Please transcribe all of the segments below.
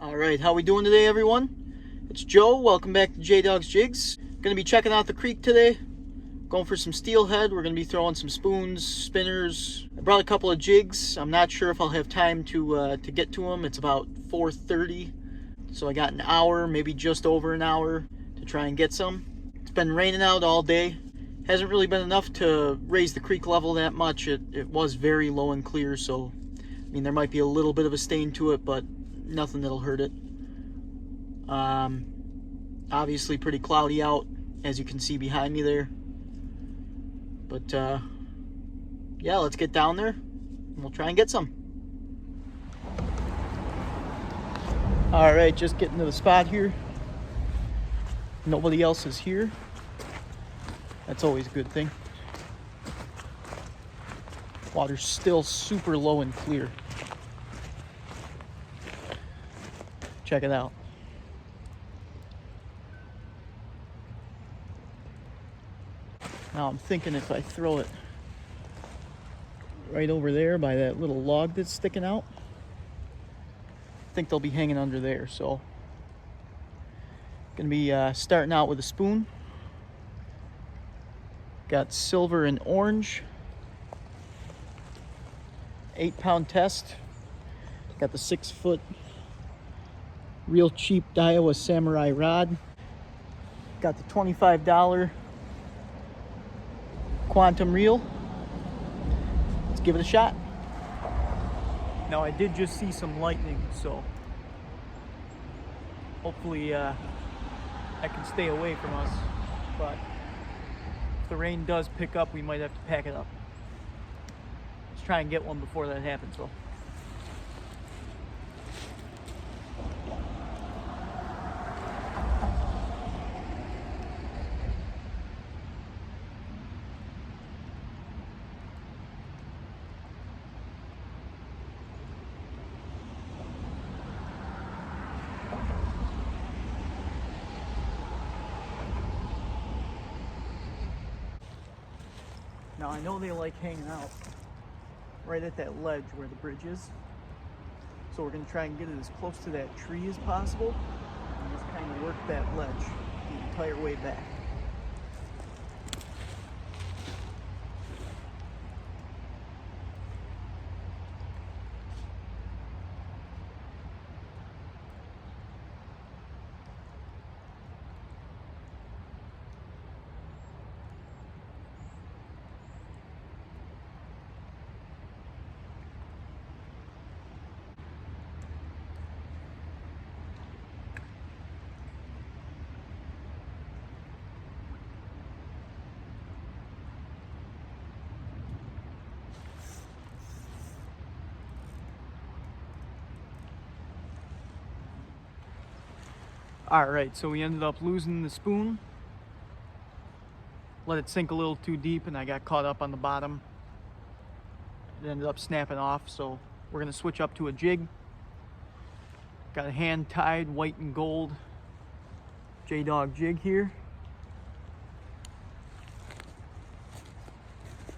Alright, how we doing today, everyone? It's Joe. Welcome back to J-Dog's Jigs. Gonna be checking out the creek today. Going for some steelhead. We're gonna be throwing some spoons, spinners. I brought a couple of jigs. I'm not sure if I'll have time to get to them. It's about 4:30, so I got an hour, maybe just over an hour, to try and get some. It's been raining out all day. Hasn't really been enough to raise the creek level that much. It was very low and clear, so I mean there might be a little bit of a stain to it, but nothing that'll hurt it. Obviously pretty cloudy out, as you can see behind me there. But yeah, let's get down there and we'll try and get some. All right, just getting to the spot here. Nobody else is here. That's always a good thing. Water's still super low and clear. Check it out. Now I'm thinking if I throw it right over there by that little log that's sticking out, I think they'll be hanging under there. So gonna be starting out with a spoon. Got silver and orange. 8-pound test. Got the 6-foot real cheap Daiwa Samurai rod. Got the $25 quantum reel. Let's give it a shot. Now I did just see some lightning, so hopefully that can stay away from us, but if the rain does pick up, we might have to pack it up. Let's try and get one before that happens though. Now I know they like hanging out right at that ledge where the bridge is. So we're gonna try and get it as close to that tree as possible and just kind of work that ledge the entire way back. Alright, so we ended up losing the spoon. Let it sink a little too deep and I got caught up on the bottom. It ended up snapping off, so we're going to switch up to a jig. Got a hand-tied white and gold J-Dog jig here.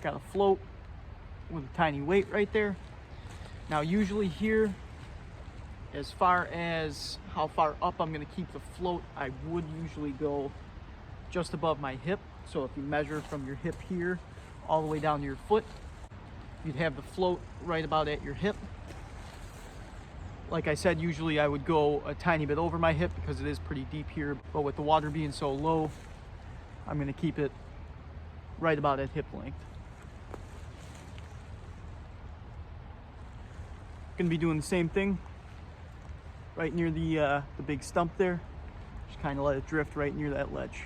Got a float with a tiny weight right there. Now usually here, as far as how far up I'm going to keep the float, I would usually go just above my hip. So if you measure from your hip here all the way down to your foot, you'd have the float right about at your hip. Like I said, usually I would go a tiny bit over my hip because it is pretty deep here, but with the water being so low, I'm going to keep it right about at hip length. Going to be doing the same thing right near the big stump there. Just kind of let it drift right near that ledge.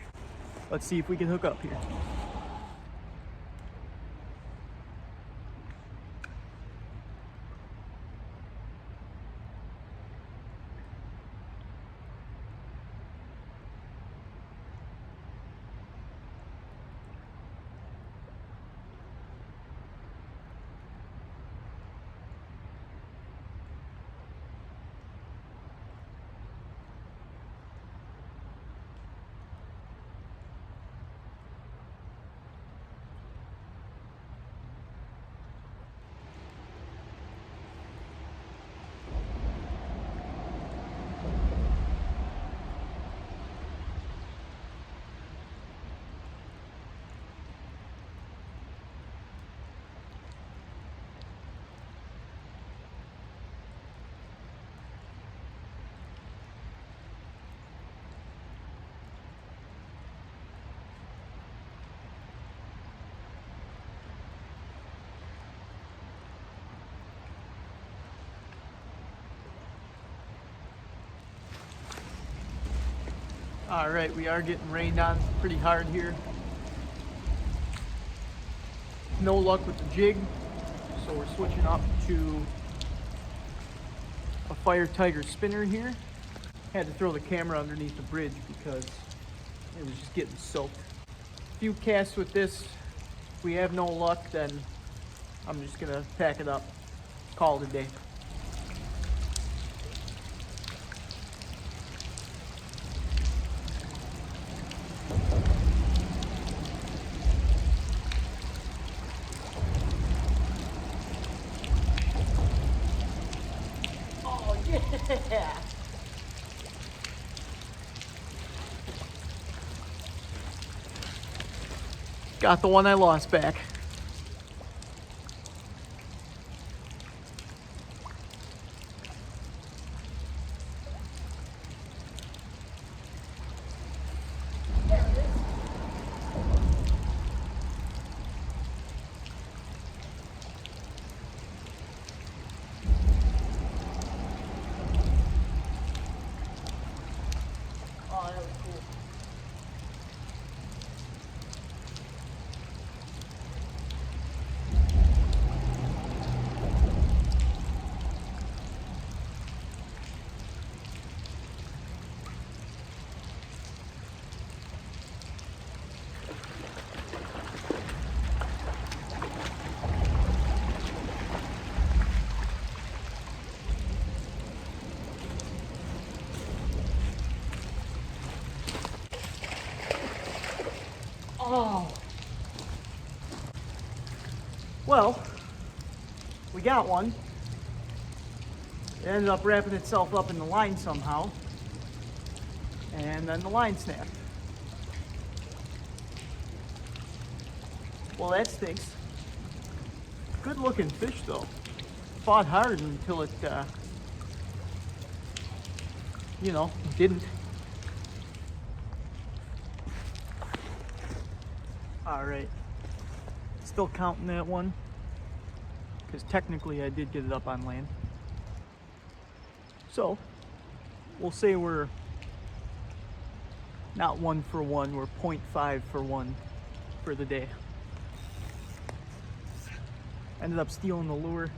Let's see if we can hook up here. All right, we are getting rained on pretty hard here. No luck with the jig, so we're switching up to a Fire Tiger spinner here. Had to throw the camera underneath the bridge because it was just getting soaked. A few casts with this. If we have no luck, then I'm just gonna pack it up, call it a day. Oh yeah! Got the one I lost back. Oh, that was cool. Oh. Well, we got one. It ended up wrapping itself up in the line somehow. And then the line snapped. Well, that stinks. Good looking fish though. Fought hard until it, didn't. All right. Still counting that one, because technically I did get it up on land. So we'll say we're not 1 for 1, we're 0.5 for 1 for the day. Ended up stealing the lure.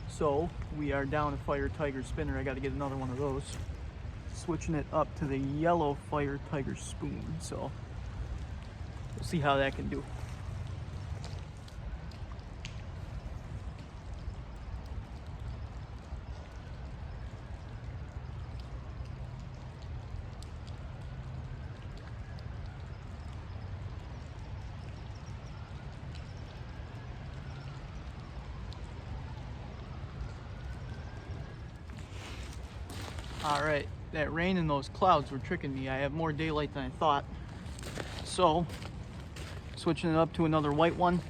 So we are down a Fire Tiger spinner. I got to get another one of those. Switching it up to the yellow Fire Tiger spoon. So we'll see how that can do. All right, that rain and those clouds were tricking me. I have more daylight than I thought. So, switching it up to another white one.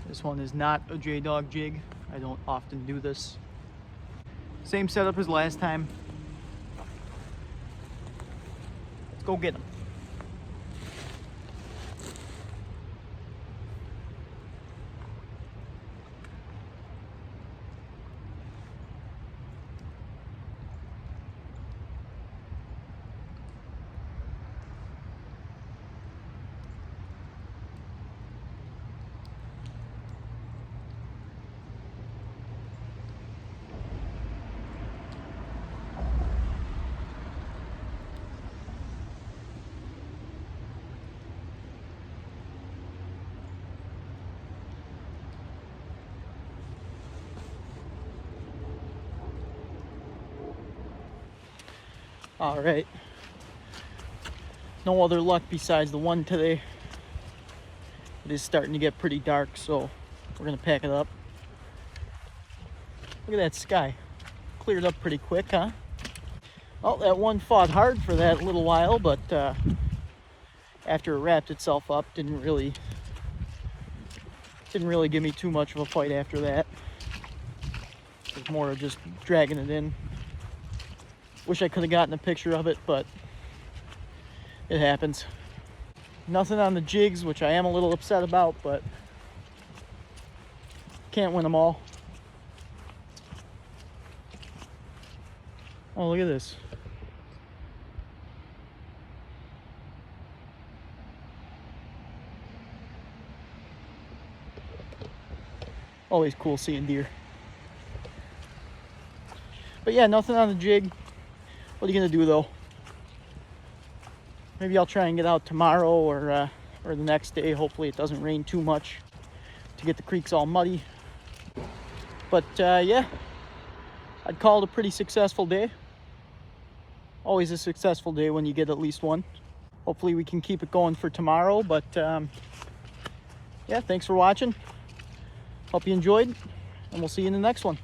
This one is not a J-Dog jig. I don't often do this. Same setup as last time. Let's go get them. All right. No other luck besides the one today. It is starting to get pretty dark, so we're gonna pack it up. Look at that sky. Cleared up pretty quick, huh? Well, that one fought hard for that little while, but after it wrapped itself up, didn't really give me too much of a fight after that. It was more of just dragging it in. Wish I could have gotten a picture of it, but it happens. Nothing on the jigs, which I am a little upset about, but can't win them all. Oh, look at this. Always cool seeing deer. But yeah, nothing on the jig. What are you gonna do though? Maybe I'll try and get out tomorrow or the next day. Hopefully it doesn't rain too much to get the creeks all muddy. But yeah, I'd call it a pretty successful day. Always a successful day when you get at least one. Hopefully we can keep it going for tomorrow. But yeah, thanks for watching. Hope you enjoyed, and we'll see you in the next one.